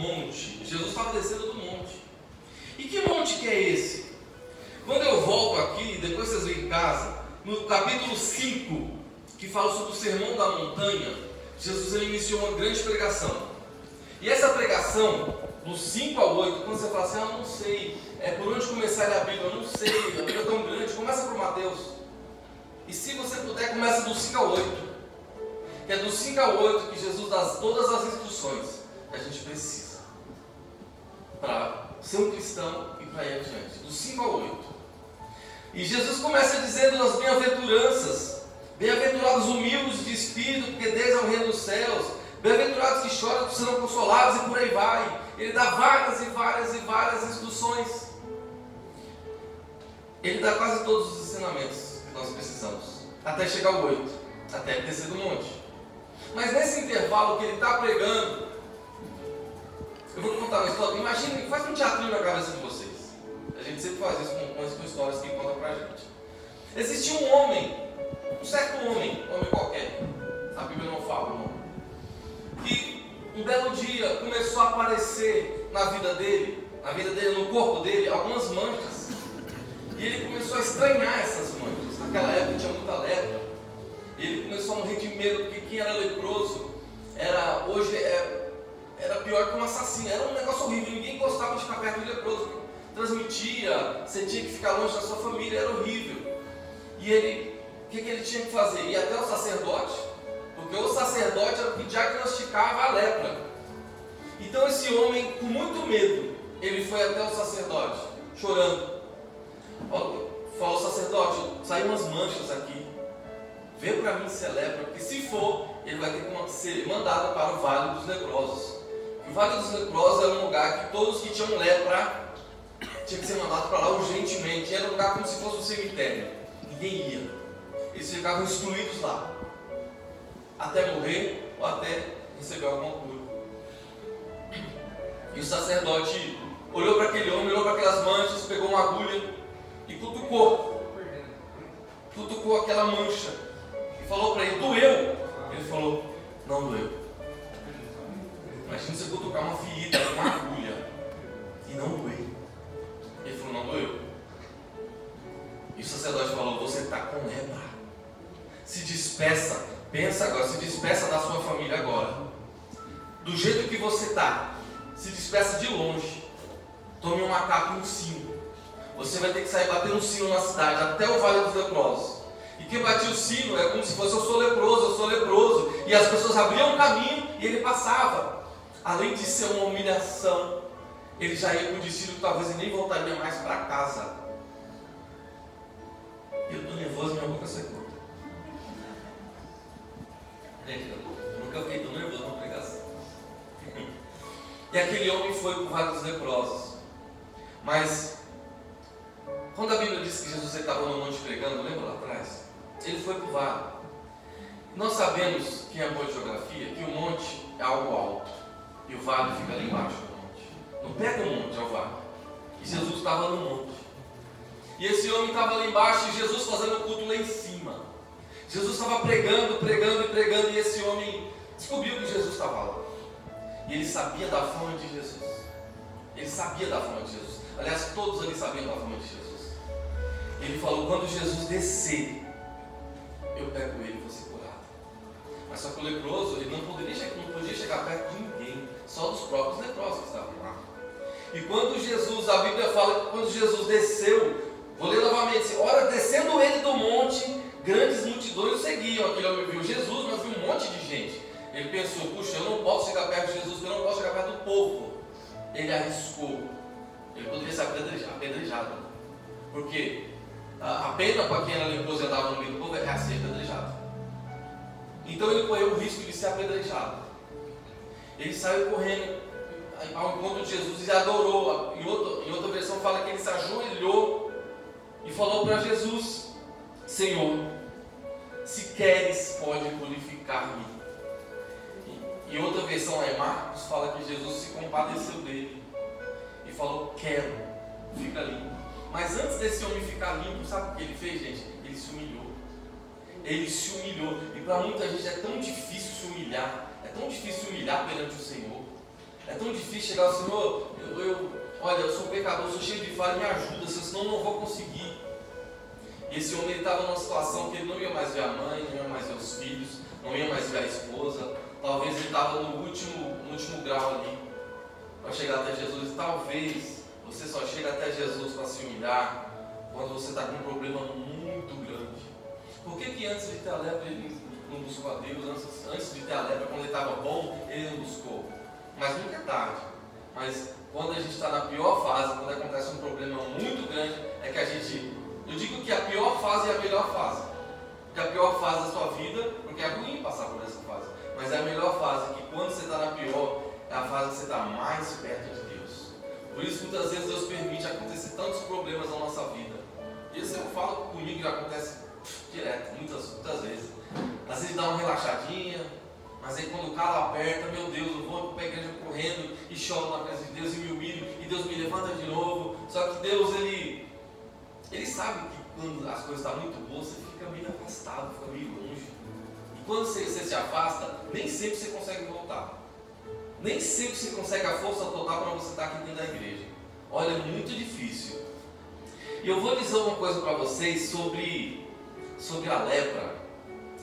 monte. Jesus estava descendo do monte. E que monte que é esse? Quando eu volto aqui, depois vocês vêm em casa, no capítulo 5, que fala sobre o sermão da montanha, Jesus ele iniciou uma grande pregação. E essa pregação, do 5 ao 8, quando você fala assim, eu não sei, por onde começar a Bíblia, eu não sei, a Bíblia é tão grande, começa por Mateus. E se você puder, começa do 5 ao 8, que é do 5 ao 8 que Jesus dá todas as instruções que a gente precisa para ser um cristão e para ir adiante, do 5 ao 8. E Jesus começa dizendo as bem-aventuranças, bem-aventurados humildes de espírito, porque deles é o reino dos céus, bem-aventurados que choram, que serão consolados, e por aí vai. Ele dá várias e várias e várias instruções. Ele dá quase todos os ensinamentos que nós precisamos, até chegar ao 8, até descer do monte. Mas nesse intervalo que ele está pregando, eu vou contar uma história. Imagina, faz um teatrinho na cabeça de vocês. A gente sempre faz isso com histórias que contam pra gente. Existia um homem, um certo homem qualquer, a Bíblia não fala o nome, que um belo dia começou a aparecer na vida dele, no corpo dele, algumas manchas. E ele começou a estranhar essas manchas. Naquela época tinha muita lepra. Ele começou a morrer de medo, porque quem era leproso hoje era pior que um assassino. Era um negócio horrível, ninguém gostava de ficar perto de leproso. Transmitia, você tinha que ficar longe da sua família, era horrível. E ele, o que ele tinha que fazer? Ir até o sacerdote, porque o sacerdote era o que diagnosticava a lepra. Então esse homem, com muito medo, ele foi até o sacerdote, chorando. Falou, sacerdote, saiu umas manchas aqui, vê para mim se é lepra, porque se for, ele vai ter que ser mandado para o Vale dos Leprosos. O Vale dos Leprosos era um lugar que todos que tinham lepra tinham que ser mandados para lá urgentemente. Era um lugar como se fosse um cemitério, ninguém ia, eles ficavam excluídos lá, até morrer ou até receber alguma cura. E o sacerdote olhou para aquele homem, olhou para aquelas manchas, pegou uma agulha e cutucou aquela mancha e falou para ele, doeu? Ele falou, não doeu. Imagina você cutucar uma ferida com uma agulha e não doeu. Ele falou, não doeu. E o sacerdote falou, você está com lepra, se despeça, pensa agora, se despeça da sua família agora, do jeito que você está, se despeça de longe, tome um macaco e um sino. Você vai ter que sair batendo um sino na cidade, até o Vale dos Leprosos. E quem batia o sino é como se fosse, eu sou leproso. E as pessoas abriam um caminho e ele passava. Além de ser uma humilhação, ele já ia para o destino que talvez ele nem voltaria mais para casa. Eu estou nervoso, minha boca secou. Gente, eu nunca fiquei tão nervoso numa pregação. E aquele homem foi para o Vale dos Leprosos. Mas quando a Bíblia diz que Jesus estava no monte pregando, lembra lá atrás? Ele foi para o vale. Nós sabemos, quem é bom de geografia, que o monte é algo alto e o vale fica ali embaixo do monte. No pé do monte é o vale. E Jesus estava no monte. E esse homem estava lá embaixo e Jesus fazendo o culto lá em cima. Jesus estava pregando, e esse homem descobriu que Jesus estava lá. E ele sabia da fama de Jesus. Aliás, todos ali sabiam da fama de Jesus. Ele falou, quando Jesus descer, eu pego ele e vou ser curado. Mas só que o leproso, ele não podia chegar perto de ninguém, só dos próprios leprosos que estavam lá. E quando Jesus, a Bíblia fala que quando Jesus desceu, vou ler novamente, ora, descendo ele do monte, grandes multidões o seguiam. Aquele homem viu Jesus, mas viu um monte de gente. Ele pensou, puxa, eu não posso chegar perto de Jesus, porque eu não posso chegar perto do povo. Ele arriscou. Ele poderia ser apedrejado. Porque a pena para quem era leproso e andava no meio do povo é ser apedrejado. Então ele correu o risco de ser apedrejado. Ele saiu correndo ao encontro de Jesus e adorou. Em outra versão fala que ele se ajoelhou e falou para Jesus, Senhor, se queres, pode purificar-me. E outra versão é Marcos, fala que Jesus se compadeceu dele e falou, quero, fica limpo. Mas antes desse homem ficar limpo, sabe o que ele fez, gente? Ele se humilhou. E para muita gente é tão difícil se humilhar. É tão difícil se humilhar perante o Senhor. É tão difícil chegar ao Senhor, olha, eu sou um pecador, sou cheio de falha, me ajuda, senão eu não vou conseguir. E esse homem estava numa situação que ele não ia mais ver a mãe, não ia mais ver os filhos, não ia mais ver a esposa. Talvez ele estava no último grau ali, para chegar até Jesus. E talvez você só chega até Jesus para se humilhar quando você está com um problema muito grande. Por que antes de ter a lepra ele não buscou a Deus? Antes de ter a lepra, quando ele estava bom, ele não buscou. Mas nunca é tarde. Mas quando a gente está na pior fase, quando acontece um problema muito grande, é que a gente... Eu digo que a pior fase é a melhor fase. Porque a pior fase da sua vida, porque é ruim passar por essa fase, mas é a melhor fase, que quando você está na pior, é a fase que você está mais perto de Deus. Por isso, muitas vezes, Deus permite acontecer tantos problemas na nossa vida. Isso eu falo comigo, já acontece direto, muitas vezes. Às vezes dá uma relaxadinha, mas aí quando o calo aperta, meu Deus, eu vou para a igreja correndo e choro na presença de Deus e me humilho, e Deus me levanta de novo. Só que Deus, Ele sabe que quando as coisas estão muito boas, você fica meio afastado, fica meio longe. E quando você se afasta, nem sempre você consegue voltar. Nem sempre você consegue a força total para você estar aqui dentro da igreja. Olha, é muito difícil. E eu vou dizer uma coisa para vocês sobre a lepra.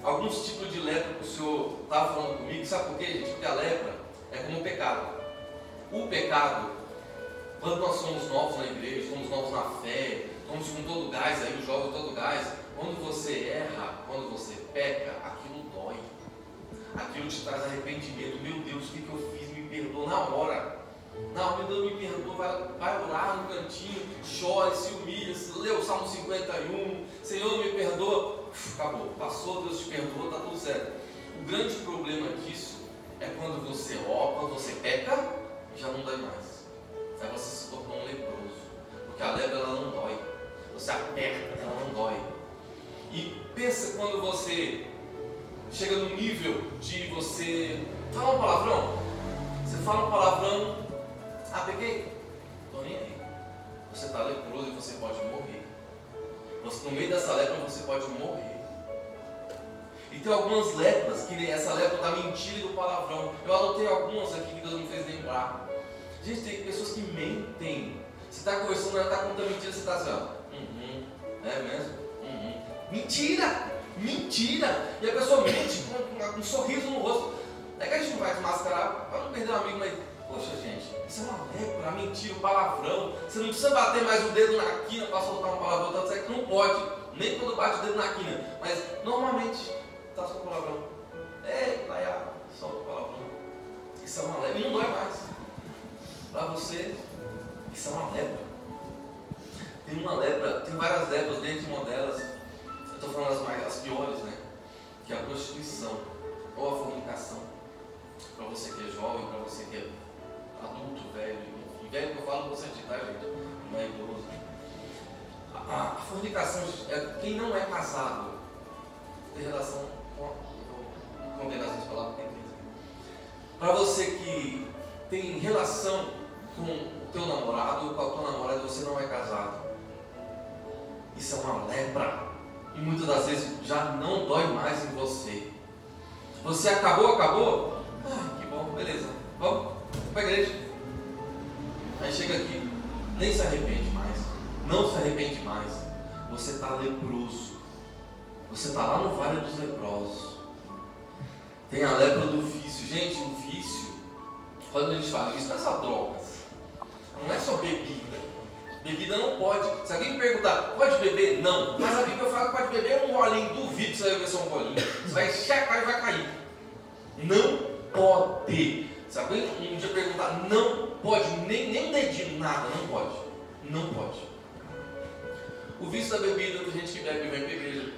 Alguns tipos de lepra que o Senhor estava falando comigo. Sabe por quê, gente? Porque a lepra é como o pecado. O pecado, quando nós somos novos na igreja, somos novos na fé, estamos com todo o gás aí, o jovem todo o gás. Quando você erra, quando você peca, aquilo dói. Aquilo te traz arrependimento. Meu Deus, o que eu fiz? Me perdoa na hora. Não, meu Deus, me perdoa. Vai orar no cantinho, chore, se humilha, lê o Salmo 51. Senhor, me perdoa. Acabou, passou, Deus te perdoa, está tudo certo. O grande problema disso é quando você quando você peca, já não dói mais. Aí você se tornou um leproso. Porque a lepra, ela não dói. Você aperta, ela não dói. E pensa quando você chega no nível de você fala um palavrão. Você fala um palavrão, peguei, estou nem aí. Você está leproso e você pode morrer. No meio dessa lepra você pode morrer. E tem algumas lepras, que nem essa lepra da mentira e do palavrão. Eu anotei algumas aqui que Deus me fez lembrar. Gente, tem pessoas que mentem. Você está conversando, ela está contando mentira, você está assim, ó. É mesmo? Mentira! Mentira! E a pessoa mente com um sorriso no rosto. É que a gente não vai desmascarar para não perder um amigo, mas, poxa gente, isso é uma lepra, a mentira, o palavrão. Você não precisa bater mais o dedo na quina para soltar um palavrão, tanto certo que não pode, nem quando bate o dedo na quina. Mas normalmente está só o palavrão. Solta o palavrão. Isso é uma lepra, e não dói mais. Para você, isso é uma lepra. Tem uma lepra, tem várias lepras, dentro de uma delas, eu estou falando as piores, né? Que é a prostituição ou a fornicação. Para você que é jovem, para você que é adulto, velho, enfim, velho que eu falo você de tá, gente, não é idoso. A fornicação é quem não é casado tem relação com a condenação de palavra que tem crise. Para você que tem relação com o teu namorado ou com a tua namorada e você não é casado, isso é uma lepra. E muitas das vezes já não dói mais em você. Você acabou? Que bom, beleza. Vamos para a igreja. Aí chega aqui, nem se arrepende mais. Não se arrepende mais. Você está leproso. Você está lá no Vale dos Leprosos. Tem a lepra do vício. Gente, o vício, quando a gente fala isso, não é só drogas. Não é só bebida. Bebida não pode. Se alguém me perguntar, pode beber? Não. Mas a Bíblia fala que pode beber um golinho. Duvido que você vai beber só um golinho. Você vai chacar e vai cair. Não pode. Se alguém um dia perguntar, não pode. Nem um dedinho, nada. Não pode. Não pode. O vício da bebida, tem gente que bebe e vem para a igreja.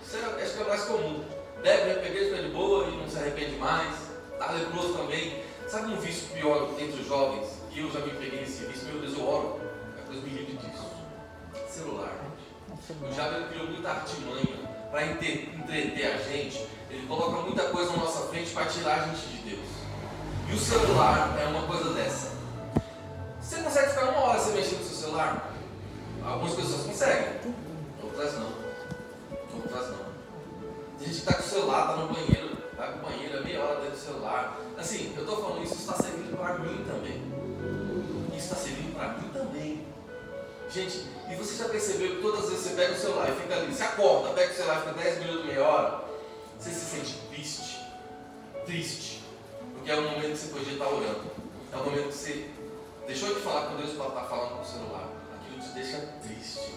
Isso acho que é o mais comum. Bebe, vem para a igreja, fica de boa e não se arrepende mais. Está leproso também. Sabe um vício pior entre os jovens? E eu já me peguei nesse vício. Meu Deus, eu oro. Deus me livre disso. Celular, gente. O diabo criou muita artimanha para entreter a gente. Ele coloca muita coisa na nossa frente para tirar a gente de Deus. E o celular é uma coisa dessa. Você consegue ficar uma hora sem mexer no seu celular? Algumas pessoas conseguem, outras não. Tem gente que está com o celular, está no banheiro, vai para o banheiro, é meia hora dentro do celular. Assim, eu estou falando isso, está servindo para mim. Gente, e você já percebeu que todas as vezes você pega o celular e fica ali, você acorda, pega o celular e fica 10 minutos, meia hora, você se sente triste, porque é o momento que você podia estar orando, é o momento que você deixou de falar com Deus para estar falando com o celular, aquilo te deixa triste,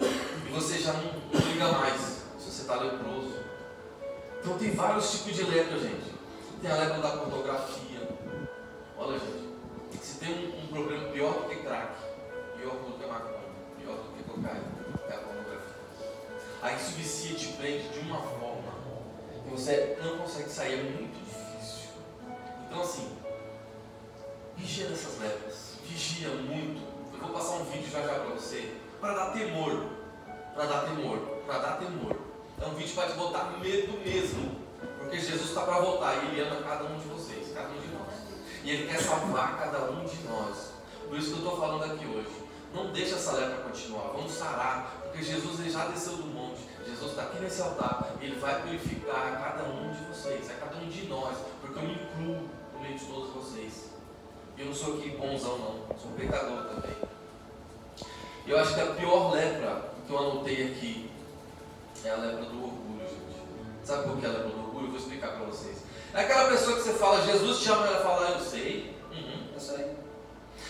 e você já não liga mais, se você está leproso. Então tem vários tipos de lepra, gente. Tem a lepra da pornografia. Olha, gente, se tem um problema pior do que crack, pior do que maconha, pior do que cocaína, é a pornografia. Aí isso vicia, te prende de uma forma que você não consegue sair, é muito difícil. Então assim, vigia dessas lepras, vigia muito. Eu vou passar um vídeo já para você, para dar temor, É um vídeo para te botar medo mesmo, porque Jesus está para voltar e Ele ama cada um de vocês, cada um de nós. E Ele quer salvar cada um de nós. Por isso que eu estou falando aqui hoje. Não deixa essa lepra continuar, vamos sarar, porque Jesus ele já desceu do monte, Jesus está aqui nesse altar, e Ele vai purificar cada um de vocês, a cada um de nós, porque eu me incluo no meio de todos vocês. Eu não sou aqui bonzão não, sou um pecador também. Eu acho que a pior lepra que eu anotei aqui é a lepra do orgulho, gente. Sabe por que é a lepra do orgulho? Eu vou explicar para vocês. É aquela pessoa que você fala, Jesus te ama, ela fala, eu sei. Eu sei.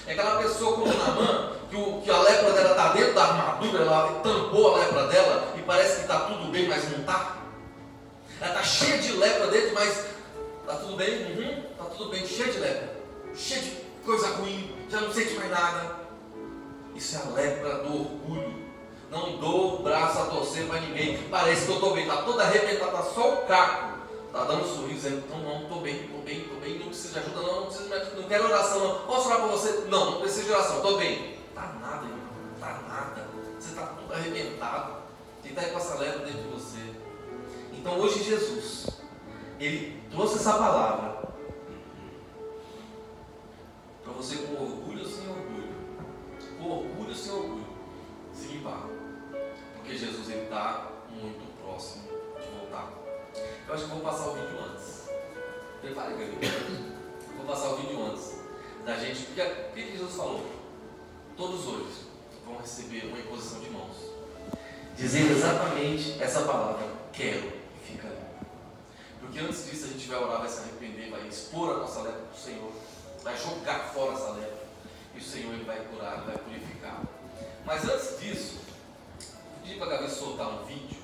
É aquela pessoa como Naamã, que a lepra dela está dentro da armadura, ela tampou a lepra dela e parece que está tudo bem, mas não está. Ela está cheia de lepra dentro, mas está tudo bem? Está tudo bem, cheia de lepra. Cheia de coisa ruim, já não sente mais nada. Isso é a lepra do orgulho. Não dou o braço a torcer para ninguém. Parece que eu estou bem, está toda arrebentada, está só o caco. Está dando um sorriso, dizendo, então não, estou bem, não preciso de ajuda, não quero oração, não. Posso orar para você? Não preciso de oração, estou bem. Está nada, irmão, está nada. Você está tudo arrebentado. Quem está aí com essa lepra dentro de você? Então hoje Jesus, Ele trouxe essa palavra para você com orgulho ou sem orgulho. Com orgulho ou sem orgulho. Se limpar. Porque Jesus está muito próximo de voltar. Eu acho que vou passar o vídeo antes. Prepare, galera. Vou passar o vídeo antes da gente. Porque o que Jesus falou? Todos hoje vão receber uma imposição de mãos, dizendo exatamente essa palavra: quero e fica limpo. Porque antes disso a gente vai orar, vai se arrepender, vai expor a nossa lepra para o Senhor, vai jogar fora essa lepra. E o Senhor Ele vai curar, Ele vai purificar. Mas antes disso, pedi para a Gabi soltar um vídeo